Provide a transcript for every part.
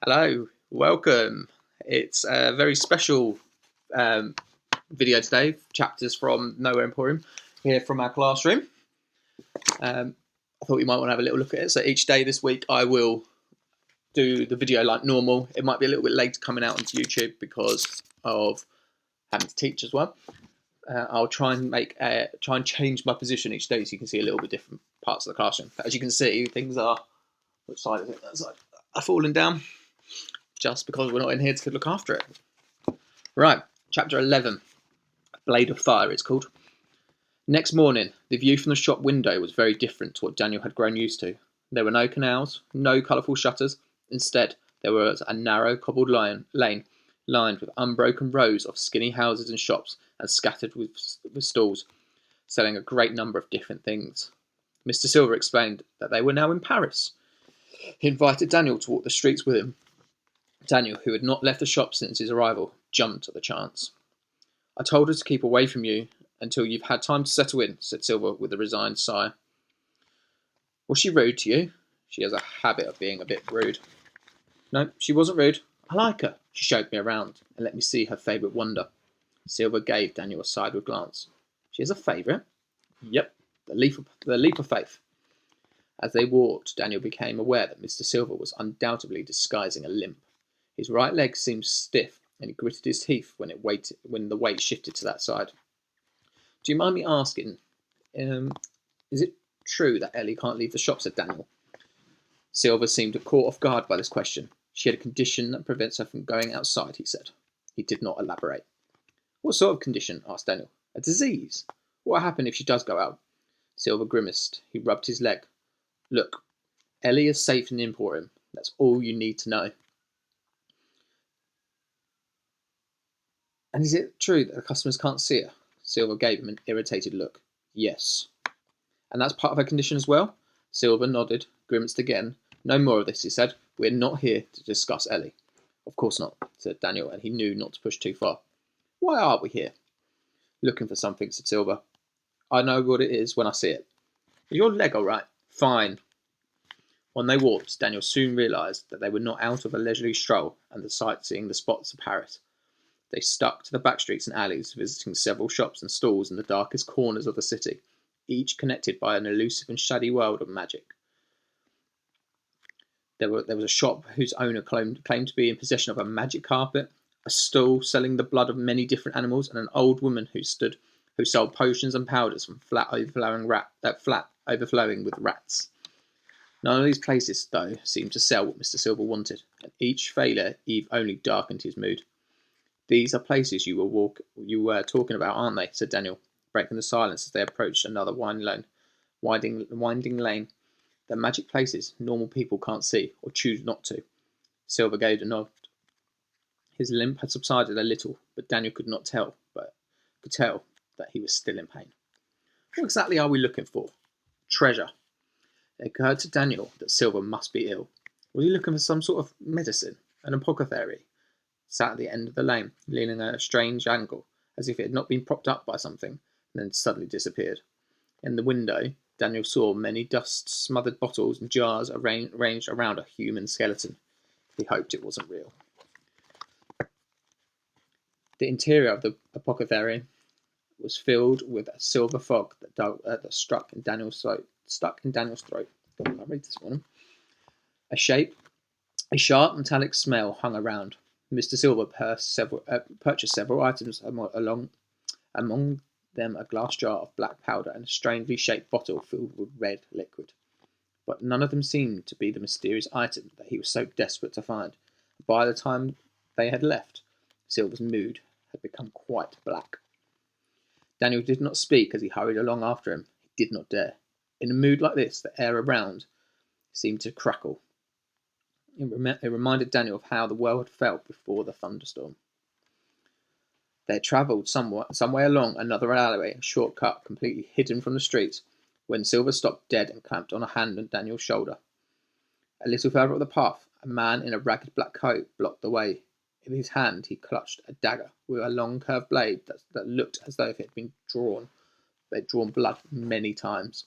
Hello, welcome. It's a very special um, video today, chapters from Nowhere Emporium, here from our classroom. I thought you might want to have a little look at it. So each day this week I will do the video like normal. It might be a little bit late coming out onto YouTube because of having to teach as well. I'll try and change my position each day so you can see a little bit different parts of the classroom. As you can see, things are, which side is it? That side are falling down, just because we're not in here to look after it. Right, chapter 11, Blade of Fire it's called. Next morning, the view from the shop window was very different to what Daniel had grown used to. There were no canals, no colourful shutters. Instead, there was a narrow cobbled lane lined with unbroken rows of skinny houses and shops and scattered with stalls, selling a great number of different things. Mr. Silver explained that they were now in Paris. He invited Daniel to walk the streets with him. Daniel, who had not left the shop since his arrival, jumped at the chance. "I told her to keep away from you until you've had time to settle in," said Silver with a resigned sigh. "Was she rude to you?" "She has a habit of being a bit rude." "No, she wasn't rude. I like her. She showed me around and let me see her favourite wonder." Silver gave Daniel a sideward glance. "She has a favourite?" "Yep, the leap of faith." As they walked, Daniel became aware that Mr. Silver was undoubtedly disguising a limp. His right leg seemed stiff, and he gritted his teeth when the weight shifted to that side. "Do you mind me asking, is it true that Ellie can't leave the shop?" said Daniel. Silver seemed caught off guard by this question. "She had a condition that prevents her from going outside," he said. He did not elaborate. "What sort of condition?" asked Daniel. "A disease? What will happen if she does go out?" Silver grimaced. He rubbed his leg. "Look, Ellie is safe in the Emporium. That's all you need to know." "And is it true that the customers can't see her?" Silver gave him an irritated look. "Yes." "And that's part of her condition as well?" Silver nodded, grimaced again. "No more of this," he said. "We're not here to discuss Ellie." "Of course not," said Daniel, and he knew not to push too far. "Why are we here?" "Looking for something," said Silver. "I know what it is when I see it." "Is your leg all right?" "Fine." On they walked, Daniel soon realised that they were not out of a leisurely stroll and the sightseeing the spots of Paris. They stuck to the back streets and alleys, visiting several shops and stalls in the darkest corners of the city, each connected by an elusive and shady world of magic. There was a shop whose owner claimed to be in possession of a magic carpet, a stall selling the blood of many different animals, and an old woman who sold potions and powders from flat overflowing with rats. None of these places, though, seemed to sell what Mr. Silver wanted, and each failure Eve only darkened his mood. "These are places you were talking about, aren't they?" said Daniel, breaking the silence as they approached another winding lane. "They're magic places normal people can't see, or choose not to." Silver gave a nod. His limp had subsided a little, but Daniel could tell that he was still in pain. "What exactly are we looking for?" "Treasure." It occurred to Daniel that Silver must be ill. Was he looking for some sort of medicine? An apothecary sat at the end of the lane, leaning at a strange angle, as if it had not been propped up by something, and then suddenly disappeared. In the window, Daniel saw many dust-smothered bottles and jars arranged around a human skeleton. He hoped it wasn't real. The interior of the apothecary was filled with a silver fog that stuck in Daniel's throat. I can't read this morning. A sharp metallic smell hung around. Mr. Silver purchased several items, among them a glass jar of black powder and a strangely shaped bottle filled with red liquid. But none of them seemed to be the mysterious item that he was so desperate to find. By the time they had left, Silver's mood had become quite black. Daniel did not speak as he hurried along after him. He did not dare. In a mood like this, the air around seemed to crackle. It reminded Daniel of how the world had felt before the thunderstorm. They had travelled some way along another alleyway, a short cut completely hidden from the streets, when Silver stopped dead and clamped on a hand on Daniel's shoulder. A little further up the path, a man in a ragged black coat blocked the way. In his hand he clutched a dagger with a long curved blade that looked as though it had been drawn. They had drawn blood many times.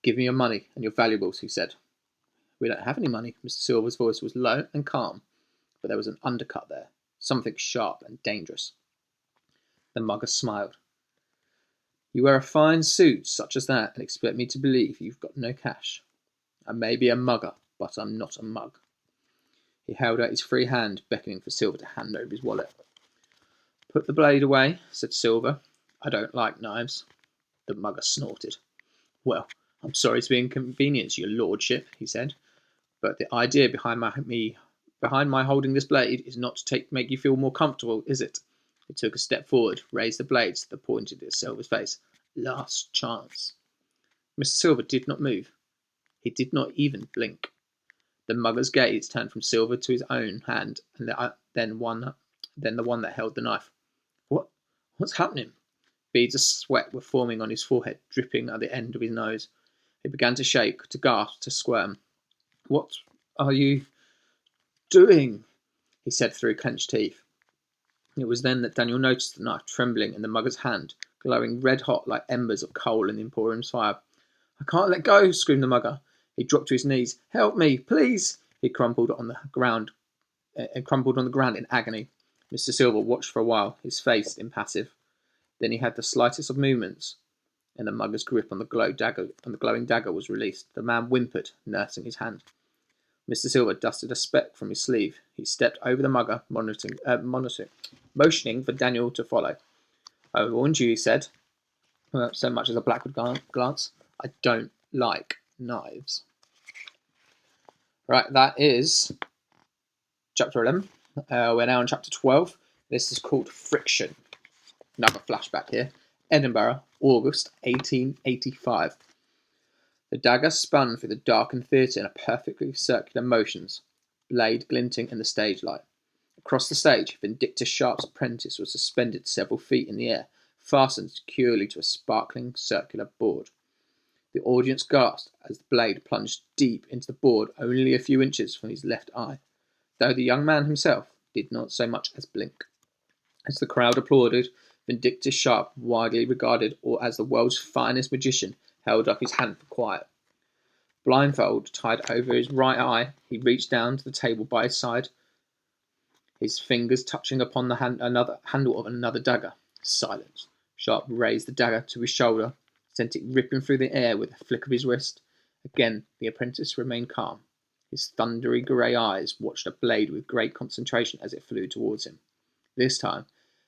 "Give me your money and your valuables," he said. We don't have any money. Mr. Silver's voice was low and calm, but there was an undercut there, something sharp and dangerous. The mugger smiled. You wear a fine suit such as that and expect me to believe you've got no cash. I may be a mugger, but I'm not a mug. He held out his free hand, beckoning for Silver to hand over his wallet. Put the blade away, said Silver. I don't like knives. The mugger snorted. Well, I'm sorry to inconvenience your lordship, he said, but the idea behind my holding this blade is not to make you feel more comfortable, is it? He took a step forward, raised the blade that pointed at Silver's face. Last chance. Mr. Silver did not move. He did not even blink. The mugger's gaze turned from Silver to his own hand, and then the one that held the knife. What's happening? Beads of sweat were forming on his forehead, dripping at the end of his nose. He began to shake, to gasp, to squirm. What are you doing? He said through clenched teeth. It was then that Daniel noticed the knife trembling in the mugger's hand, glowing red-hot like embers of coal in the Emporium's fire. I can't let go, screamed the mugger. He dropped to his knees. Help me, please! He crumpled on the ground in agony. Mr. Silver watched for a while, his face impassive. Then he had the slightest of movements, and the mugger's grip on the glowing dagger was released. The man whimpered, nursing his hand. Mr. Silver dusted a speck from his sleeve. He stepped over the mugger, motioning for Daniel to follow. I warned you, he said, so much as a backward glance. I don't like knives. Right, that is chapter 11. We're now on chapter 12. This is called Friction. Another flashback here. Edinburgh, August 1885. The dagger spun through the darkened theatre in a perfectly circular motions, blade glinting in the stage light. Across the stage, Vindicta Sharp's apprentice was suspended several feet in the air, fastened securely to a sparkling circular board. The audience gasped as the blade plunged deep into the board only a few inches from his left eye, though the young man himself did not so much as blink. As the crowd applauded, Vindicta Sharp, widely regarded as the world's finest magician, held up his hand for quiet. Blindfold tied over his right eye, he reached down to the table by his side, his fingers touching upon the handle of another dagger. Silence. Sharp raised the dagger to his shoulder, sent it ripping through the air with a flick of his wrist. Again the apprentice remained calm. His thundery grey eyes watched the blade with great concentration as it flew towards him. This time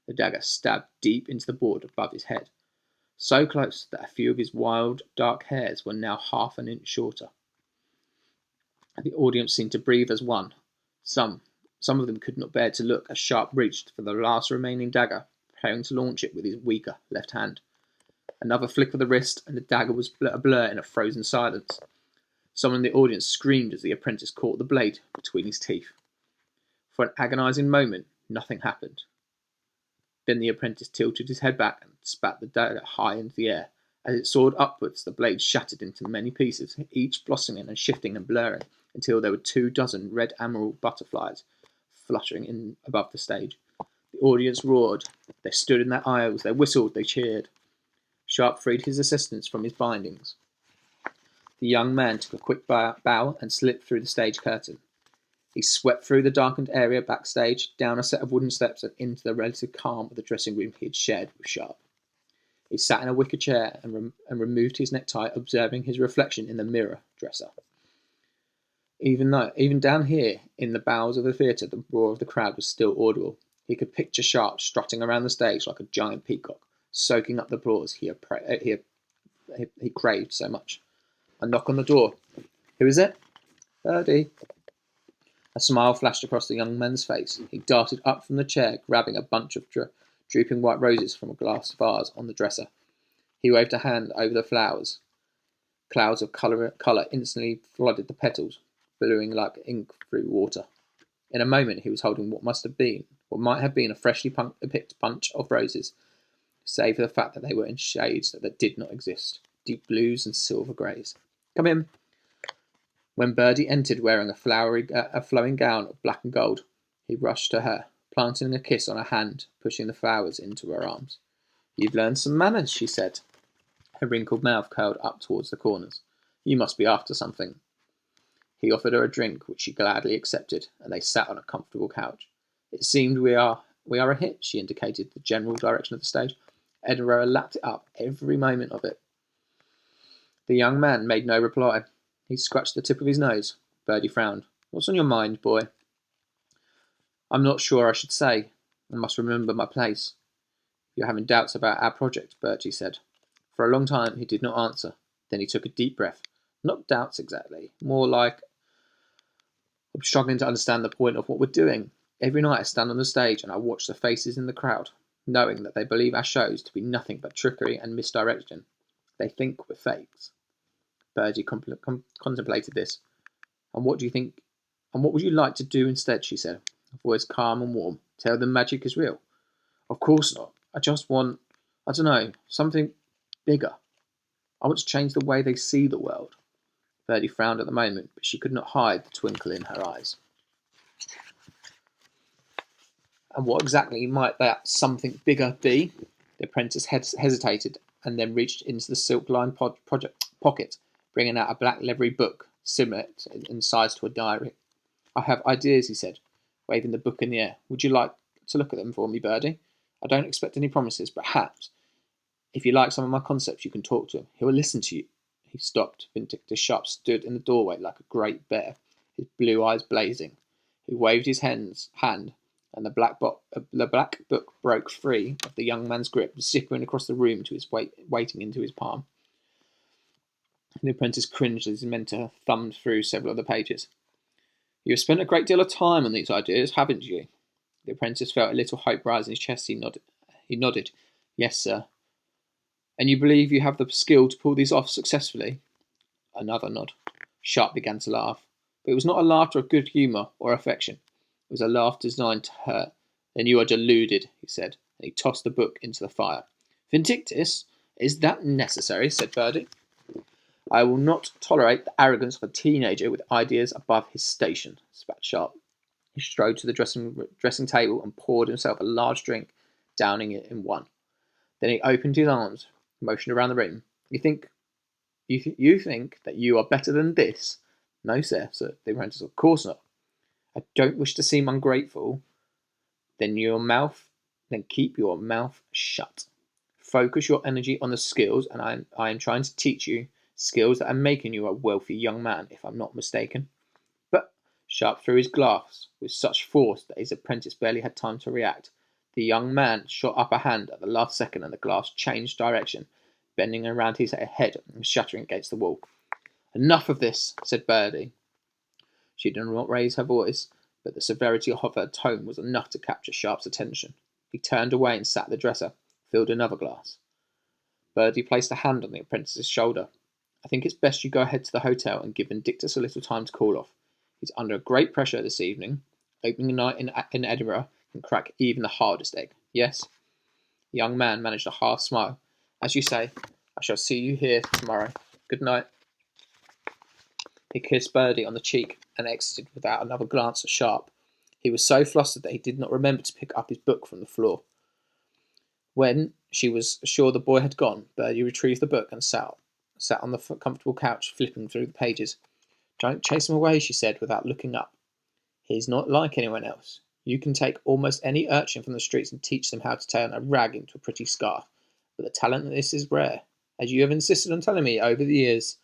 the dagger stabbed deep into the board above his head, so close that a few of his wild, dark hairs were now half an inch shorter. The audience seemed to breathe as one. Some of them could not bear to look as Sharp reached for the last remaining dagger, preparing to launch it with his weaker left hand. Another flick of the wrist, and the dagger was a blur in a frozen silence. Someone in the audience screamed as the apprentice caught the blade between his teeth. For an agonizing moment, nothing happened. Then the apprentice tilted his head back and spat the dagger high into the air. As it soared upwards, the blade shattered into many pieces, each blossoming and shifting and blurring, until there were 24 red emerald butterflies fluttering in above the stage. The audience roared. They stood in their aisles. They whistled. They cheered. Sharp freed his assistants from his bindings. The young man took a quick bow and slipped through the stage curtain. He swept through the darkened area backstage, down a set of wooden steps, and into the relative calm of the dressing room he had shared with Sharp. He sat in a wicker chair and removed his necktie, observing his reflection in the mirror dresser. Even down here, in the bowels of the theatre, the roar of the crowd was still audible. He could picture Sharp strutting around the stage like a giant peacock, soaking up the applause he craved so much. A knock on the door. Who is it? Birdie. A smile flashed across the young man's face. He darted up from the chair, grabbing a bunch of drooping white roses from a glass vase on the dresser. He waved a hand over the flowers. Clouds of colour instantly flooded the petals, billowing like ink through water. In a moment he was holding what might have been a freshly picked bunch of roses, save for the fact that they were in shades that did not exist, deep blues and silver greys. Come in. When Birdie entered wearing a flowing gown of black and gold, he rushed to her, planting a kiss on her hand, pushing the flowers into her arms. You've learned some manners, she said. Her wrinkled mouth curled up towards the corners. You must be after something. He offered her a drink, which she gladly accepted, and they sat on a comfortable couch. It seemed we are a hit, she indicated the general direction of the stage. Edinburgh lapped it up, every moment of it. The young man made no reply. He scratched the tip of his nose. Bertie frowned. What's on your mind, boy? I'm not sure I should say. I must remember my place. You're having doubts about our project, Bertie said. For a long time he did not answer. Then he took a deep breath. Not doubts exactly, more like I'm struggling to understand the point of what we're doing. Every night I stand on the stage and I watch the faces in the crowd, knowing that they believe our shows to be nothing but trickery and misdirection. They think we're fakes. Bertie contemplated this. And what do you think? And what would you like to do instead? She said, her voice calm and warm. Tell them magic is real. Of course not. I just want, I don't know, something bigger. I want to change the way they see the world. Bertie frowned at the moment, but she could not hide the twinkle in her eyes. And what exactly might that something bigger be? The apprentice hesitated and then reached into the silk-lined pocket, bringing out a black leathery book, similar in size to a diary. I have ideas, he said, waving the book in the air. Would you like to look at them for me, Bertie? I don't expect any promises, but perhaps, if you like some of my concepts, you can talk to him. He will listen to you. He stopped. Vindictus Sharp stood in the doorway like a great bear, his blue eyes blazing. He waved his hand, and the black book broke free of the young man's grip, zipping across the room to his waiting into his palm. The apprentice cringed as his mentor thumbed through several of the pages. You have spent a great deal of time on these ideas, haven't you? The apprentice felt a little hope rise in his chest. He nodded. Yes, sir. And you believe you have the skill to pull these off successfully? Another nod. Sharp began to laugh. But it was not a laughter of good humour or affection. It was a laugh designed to hurt. Then you are deluded, he said, and he tossed the book into the fire. Vindictus, is that necessary? Said Bertie. I will not tolerate the arrogance of a teenager with ideas above his station, spat Sharp. He strode to the dressing table and poured himself a large drink, downing it in one. Then he opened his arms, motioned around the room. You think that you are better than this? No, sir, said the apprentice. Of course not. I don't wish to seem ungrateful. Then keep your mouth shut. Focus your energy on the skills, and I am trying to teach you skills that are making you a wealthy young man, if I'm not mistaken. But Sharp threw his glass with such force that his apprentice barely had time to react. The young man shot up a hand at the last second, and the glass changed direction, bending around his head and shattering against the wall. Enough of this, said Bertie. She did not raise her voice, but the severity of her tone was enough to capture Sharp's attention. He turned away and sat at the dresser, filled another glass. Bertie placed a hand on the apprentice's shoulder. I think it's best you go ahead to the hotel and give Vindictus a little time to cool off. He's under great pressure this evening. Opening night in Edinburgh can crack even the hardest egg. Yes? The young man managed a half smile. As you say, I shall see you here tomorrow. Good night. He kissed Bertie on the cheek and exited without another glance at Sharp. He was so flustered that he did not remember to pick up his book from the floor. When she was sure the boy had gone, Bertie retrieved the book and sat on the comfortable couch, flipping through the pages. Don't chase him away, she said, without looking up. He's not like anyone else. You can take almost any urchin from the streets and teach them how to turn a rag into a pretty scarf. But the talent in this is rare, as you have insisted on telling me over the years.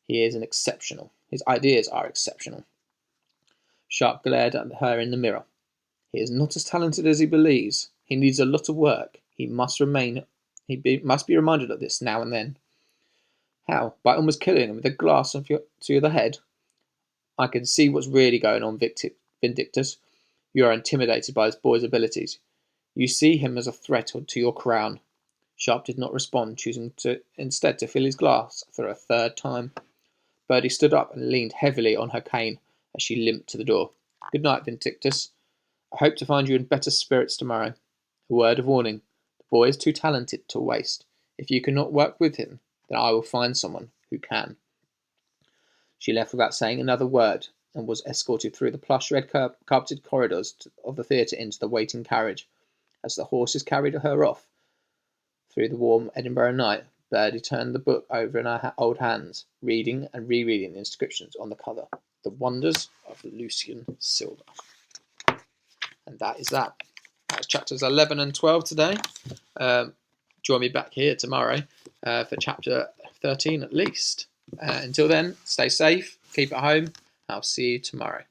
He is exceptional. His ideas are exceptional. Sharp glared at her in the mirror. He is not as talented as he believes. He needs a lot of work. He must be reminded of this now and then. How? By almost killing him with a glass to the head? I can see what's really going on, Vindictus. You are intimidated by this boy's abilities. You see him as a threat to your crown. Sharp did not respond, choosing instead to fill his glass for a third time. Bertie stood up and leaned heavily on her cane as she limped to the door. Good night, Vindictus. I hope to find you in better spirits tomorrow. A word of warning. The boy is too talented to waste. If you cannot work with him, then I will find someone who can. She left without saying another word and was escorted through the plush red carpeted corridors of the theatre into the waiting carriage. As the horses carried her off through the warm Edinburgh night, Birdie turned the book over in her old hands, reading and rereading the inscriptions on the cover. The Wonders of Lucian Silver. And that is that. That's chapters 11 and 12 today. Join me back here tomorrow for chapter 13 at least. Until then, stay safe, keep at home. I'll see you tomorrow.